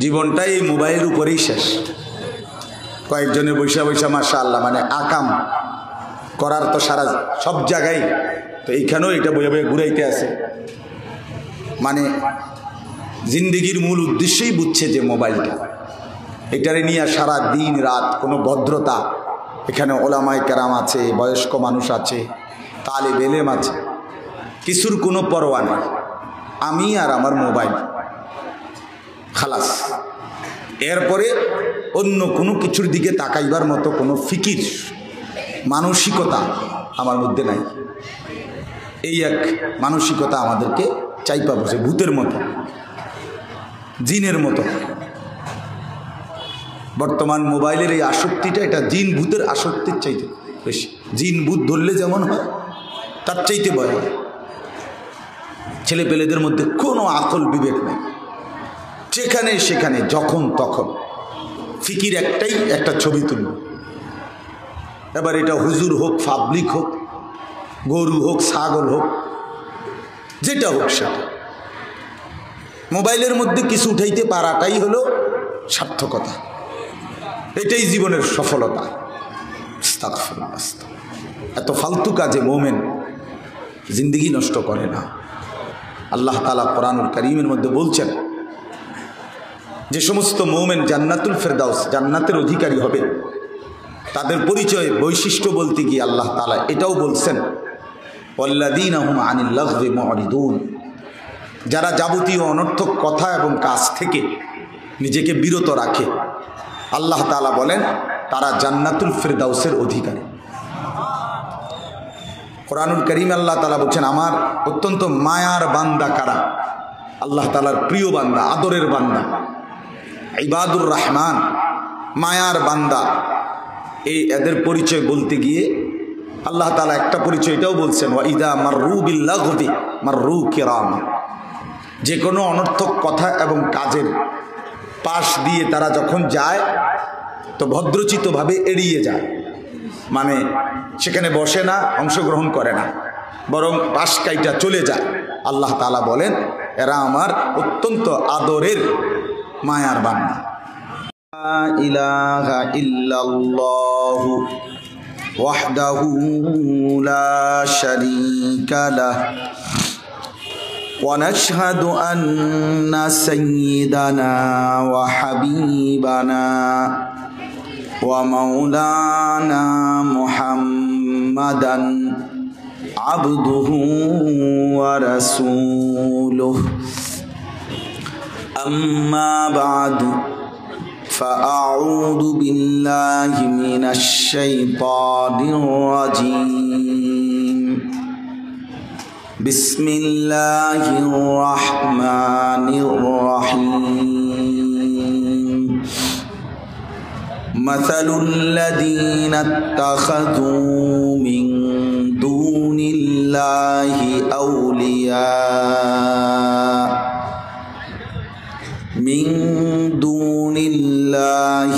জীবনটাই এই মোবাইলের উপরেই শেষ। কয়েকজনের বৈশা বৈশা মাশাআল্লাহ মানে আকাম করার তো সারা সব জায়গায়, তো এইখানেও এটা বইয়া বইয়া ঘুরাইতে আছে। মানে জিন্দিগির মূল উদ্দেশ্যই বুঝছে যে মোবাইলটা, এটারে নিয়ে সারা দিন রাত কোনো ভদ্রতা, এখানে ওলামায়ে কেরাম আছে, বয়স্ক মানুষ আছে, তালিব ইলম আছে, কিছুর কোনো পরোয়া নেই, আমি আর আমার মোবাইল খালাস। এরপরে অন্য কোনো কিছুর দিকে তাকাইবার মতো কোনো ফিকির মানসিকতা আমার মধ্যে নাই। এই এক মানসিকতা আমাদেরকে চাইপা বসে, ভূতের মতো, জিনের মতো। বর্তমান মোবাইলের এই আসক্তিটা, এটা জিন ভূতের আসক্তির চাইতে বেশি। জিন ভূত ধরলে যেমন হয় তার চাইতে ভয় হয়। ছেলে পেলেদের মধ্যে কোনো আকল বিবেক নেই, যেখানে সেখানে যখন তখন ফিকির একটাই, একটা ছবি তুলল। এবার এটা হুজুর হোক, পাবলিক হোক, গরু হোক, ছাগল হোক, যেটা হোক সেটা, মোবাইলের মধ্যে কিছু উঠাইতে পারাটাই হলো সার্থকতা, এটাই জীবনের সফলতা। এত ফালতু কাজে মোমেন জিন্দেগি নষ্ট করে না। আল্লাহ তাআলা কোরআনুল কারীমের মধ্যে বলছেন যে সমস্ত মোমেন জান্নাতুল ফেরদাউস, জান্নাতের অধিকারী হবে, তাদের পরিচয় বৈশিষ্ট্য বলতে গিয়ে আল্লাহ তাআলা এটাও বলছেন, ওয়াল্লাযীনা হুম আনিল লাগযি মুরিদুন, যারা যাবতীয় অনর্থক কথা এবং কাজ থেকে নিজেকে বিরত রাখে, আল্লাহ তাআলা বলেন তারা জান্নাতুল ফেরদাউসের অধিকারী। কোরআনুল কারীমে আল্লাহ তাআলা বলছেন আমার অত্যন্ত মায়ার বান্দা কারা, আল্লাহ তাআলার প্রিয় বান্দা, আদরের বান্দা, ইবাদুর রহমান, মায়ার বান্দা। এই এদের পরিচয় বলতে গিয়ে আল্লাহ তাআলা একটা পরিচয় এটাও বলছেন, ওয়া ইযা মাররু বিল লাগবি মাররু কিরামা, যে কোনো অনর্থক কথা এবং কাজের পাশ দিয়ে তারা যখন যায় তো ভদ্রচিতভাবে এড়িয়ে যায়, মানে সেখানে বসে না, অংশগ্রহণ করে না, বরং পাশ কাইটা চলে যায়। আল্লাহ তাআলা বলেন এরা আমার অত্যন্ত আদরের মায়ার বান্দা। লা ইলাহা ইল্লাল্লাহু ওয়াহদাহু লা শারীকা লাহু ওয়া নাশহাদু আন্না সাইয়্যিদানা ওয়া হাবিবানা ওয়া মাওলানা মুহাম্মাদান আবদুহু ওয়া রাসূলুহু। আম্মা বা'দু فأعوذ بالله من الشيطان الرجيم. بسم الله الرحمن الرحيم. مثل الذين اتخذوا من دون الله أولياء من دون الله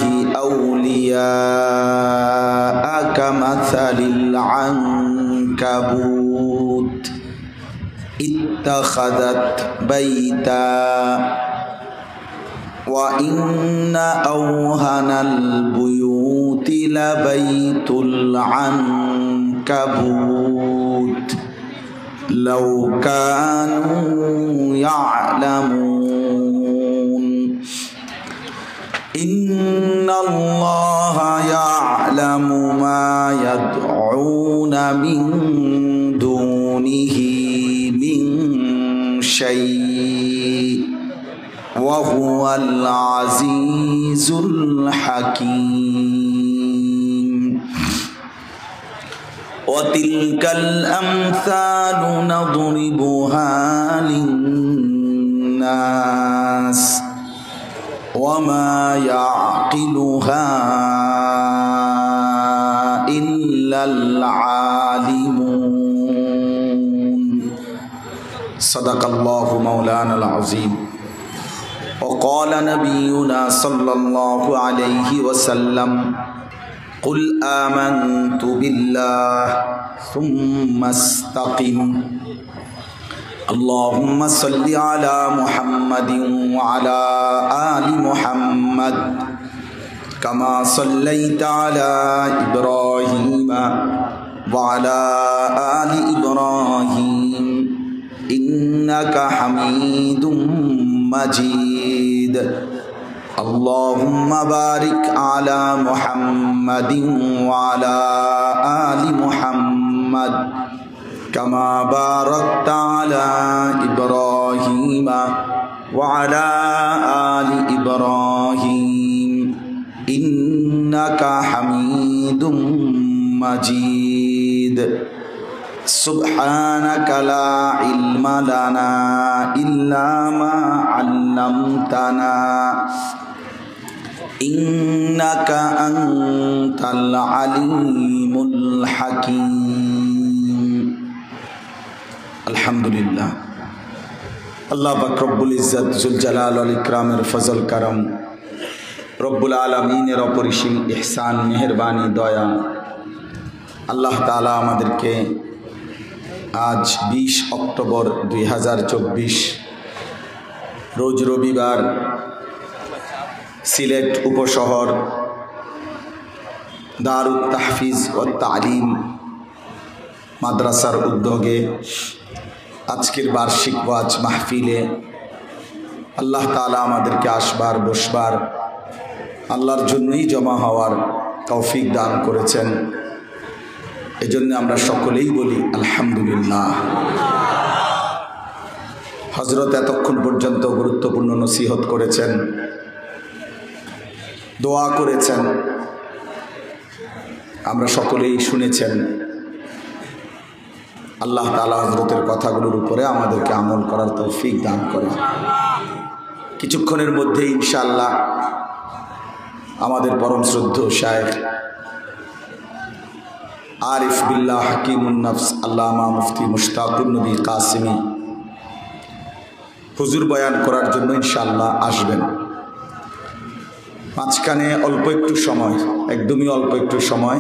أولياء كمثل العنكبوت اتخذت بيتا وإن أوهن البيوت لبيت العنكبوت لو كانوا يعلمون. إن الله يعلم ما يدعون من دونه من شيء وهو العزيز الحكيم. وتلك الأمثال نضربها للناس وما يعقلها إلا العالمون. صدق الله مولانا العظيم. وقال نبينا صلى الله عليه وسلم قل آمنت بالله ثم استقم اللهم صل على محمد وعلى آل محمد كما صليت على إبراهيم وعلى آل إبراهيم إنك حميد مجيد اللهم بارك على محمد وعلى آل محمد كما باركت على إبراهيم وعلى آل إبراهيم إنك حميد مجيد سبحانك لا علم لنا إلا ما علمتنا إنك أنت العليم الحكيم الحمد لله আল্লাহ পাক রব্বুল ইজ্জত জুল জালাল ওয়াল ইকরামের ফজল করম রব্বুল আলামিনের অপরিসীম ইহসান মেহেরবানি দয়া আল্লাহ তাআলা আমাদেরকে আজ 20 অক্টোবর 2024 রোজ রবিবার সিলেট উপশহর দারুত তাহফিজ ও তালিম মাদ্রাসার উদ্যোগে আজকের বার্ষিক ওয়াজ মাহফিলে আল্লাহ তাআলা আমাদেরকে আসবার বসবার আল্লাহর জন্যই জমা হওয়ার তৌফিক দান করেছেন। এজন্য আমরা সকলেই বলি আলহামদুলিল্লাহ। হযরত এতক্ষণ পর্যন্ত গুরুত্বপূর্ণ নসিহত করেছেন, দোয়া করেছেন, আমরা সকলেই শুনেছেন। আল্লাহ তাআলা হযরতের কথাগুলোর উপরে আমাদেরকে আমল করার তৌফিক দান করেন। কিছুক্ষণের মধ্যে ইনশাআল্লাহ আমাদের পরম শ্রদ্ধেয় শায়েখ আরিফ বিল্লাহ হাকিমুন নফস আল্লামা মুফতি মুশতাকুর নবী কাসিমি হুজুর বয়ান করার জন্য ইনশাআল্লাহ আসবেন। মাঝখানে অল্প একটু সময়, একদমই অল্প একটু সময়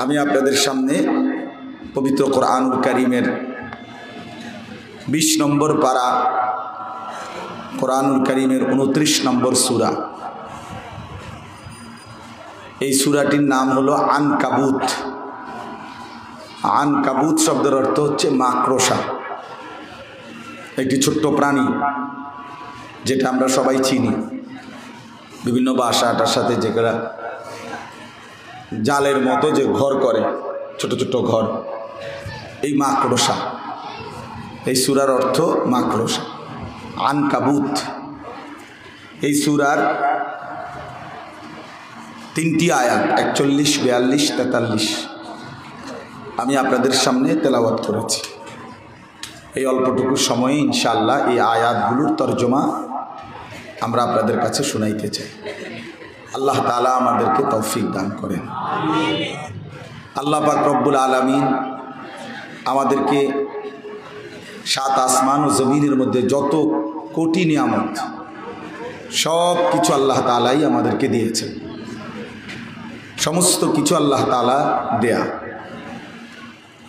আমি আপনাদের সামনে পবিত্র কোরআনুল কারীমের 20 নম্বর পারা, কোরআনুল কারীমের 29 নম্বর সূরা, এই সূরাটির নাম হলো আনকাবুত। আনকাবুত শব্দের অর্থ হচ্ছে মাকড়সা, একটি ছোট্ট প্রাণী যেটা আমরা সবাই চিনি বিভিন্ন বাসাটার সাথে, যেগুলা জালের মতো যে ঘর করে, ছোট ছোট ঘর, এই মাকড়সা। এই সূরার অর্থ মাকড়সা, আনকাবুত। এই সূরার 3টি আয়াত 41, 42, 43 আমি আপনাদের সামনে তেলাওয়াত করেছি। এই অল্পটুকু সময়ে ইনশাআল্লাহ এই আয়াতগুলোর তরজমা আমরা আপনাদের কাছে শোনাইতে চাই। আল্লাহ তাআলা আমাদেরকে তৌফিক দান করেন। আল্লাহ পাক রব্বুল আলামিন আমাদেরকে 7 আসমান ও জমিনের মধ্যে যত কোটি নিয়ামত সব কিছু আল্লাহ তাআলাই আমাদেরকে দিয়েছেন। সমস্ত কিছু আল্লাহ তাআলা দেয়া।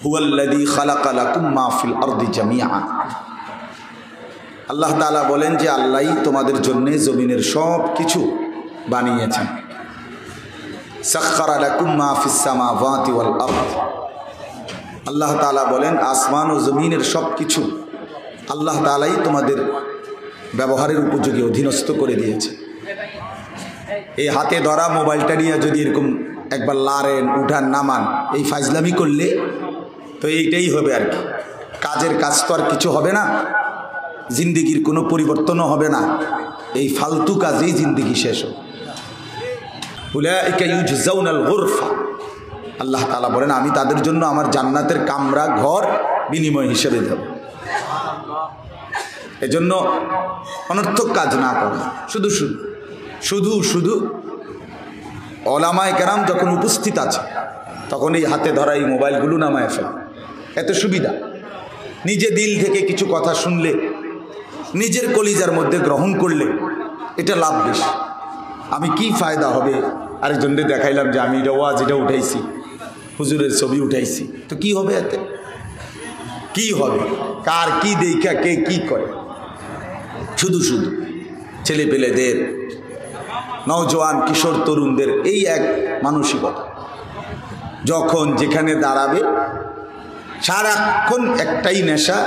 হুয়াল্লাযী খালাকা লাকুম মা ফিল আরদি জামিআ। আল্লাহ তাআলা বলেন যে আল্লাহই তোমাদের জন্য জমিনের সব কিছু বানিয়েছেন। সাখখারা লাকুম মা ফিস সামাওয়াতি ওয়াল আরদ। আল্লাহ তাআলা বলেন আসমান ও জমিনের সব কিছু আল্লাহ তাআলাই তোমাদের ব্যবহারের উপযোগী অধীনস্থ করে দিয়েছে। এই হাতে ধরা মোবাইলটা নিয়ে যদি এরকম একবার লারেন, উঠান, নামান, এই ফাজলামি করলে তো এইটাই হবে আর কি। কাজের কাজ তো আর কিছু হবে না, জিন্দিগির কোনো পরিবর্তনও হবে না, এই ফালতু কাজেই জিন্দিগি শেষ হবে। উলাইকা ইউজজাউনাল গুরফা। আল্লাহ তাআলা বলেন আমি তাদের জন্য আমার জান্নাতের কামরা, ঘর বিনিময় হিসেবে দেব। এজন্য অনর্থক কাজ না করা, শুধু শুধু শুধু শুধু ওলামায়ে কেরাম যখন উপস্থিত আছে তখন এই হাতে ধরা এই মোবাইলগুলো নামায় ফেলে। এত সুবিধা, নিজে দিল থেকে কিছু কথা শুনলে, নিজের কলিজার মধ্যে গ্রহণ করলে এটা লাভ বেশি। আমি কি ফায়দা হবে আরেকজনকে দেখাইলাম যে আমি এটা ওয়াজ এটা উঠাইছি, হুজুরের ছবি উঠাইছি, তো কি হবে এতে? কি হবে, কার কি দেখা কে কি করে, শুধু শুধু ছেলে পেলেদের, নওজোয়ান কিশোর তরুণদের এই এক মানসিকতা। যখন যেখানে দাঁড়াবে সারাক্ষণ একটাই নেশা,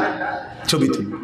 ছবি তুলবে।